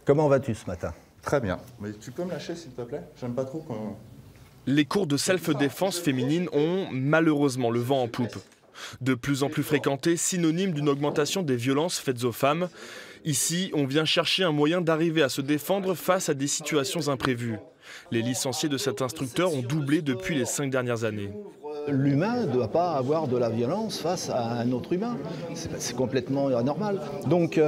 Comment vas-tu ce matin? Très bien. Mais tu peux me lâcher s'il te plaît? J'aime pas trop quand... Les cours de self-défense féminine ont malheureusement le vent en poupe. De plus en plus fréquentés, synonyme d'une augmentation des violences faites aux femmes. Ici, on vient chercher un moyen d'arriver à se défendre face à des situations imprévues. Les licenciés de cet instructeur ont doublé depuis les 5 dernières années. L'humain ne doit pas avoir de la violence face à un autre humain. C'est complètement anormal. Donc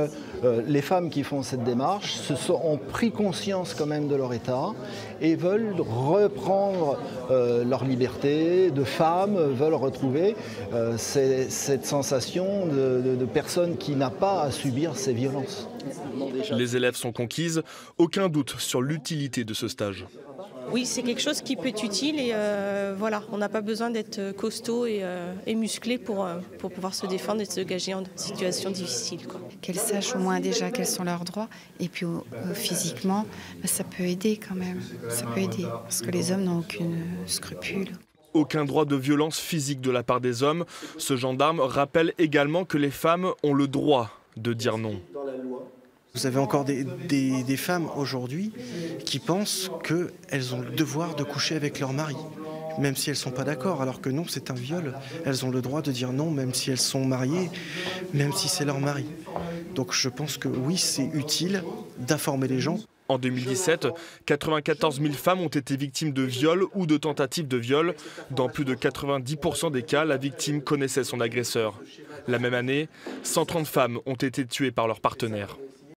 les femmes qui font cette démarche ont pris conscience quand même de leur état et veulent reprendre leur liberté de femme, veulent retrouver cette sensation de personne qui n'a pas à subir ces violences. Les élèves sont conquises, aucun doute sur l'utilité de ce stage. Oui, c'est quelque chose qui peut être utile et voilà, on n'a pas besoin d'être costaud et musclé pour pouvoir se défendre et se gager en situation difficile, quoi. Qu'elles sachent au moins déjà quels sont leurs droits et puis physiquement, ça peut aider quand même, ça peut aider parce que les hommes n'ont aucun scrupule. Aucun droit de violence physique de la part des hommes. Ce gendarme rappelle également que les femmes ont le droit de dire non. Vous avez encore des femmes aujourd'hui qui pensent qu'elles ont le devoir de coucher avec leur mari, même si elles ne sont pas d'accord, alors que non, c'est un viol. Elles ont le droit de dire non, même si elles sont mariées, même si c'est leur mari. Donc je pense que oui, c'est utile d'informer les gens. En 2017, 94 000 femmes ont été victimes de viol ou de tentatives de viol. Dans plus de 90% des cas, la victime connaissait son agresseur. La même année, 130 femmes ont été tuées par leur partenaire.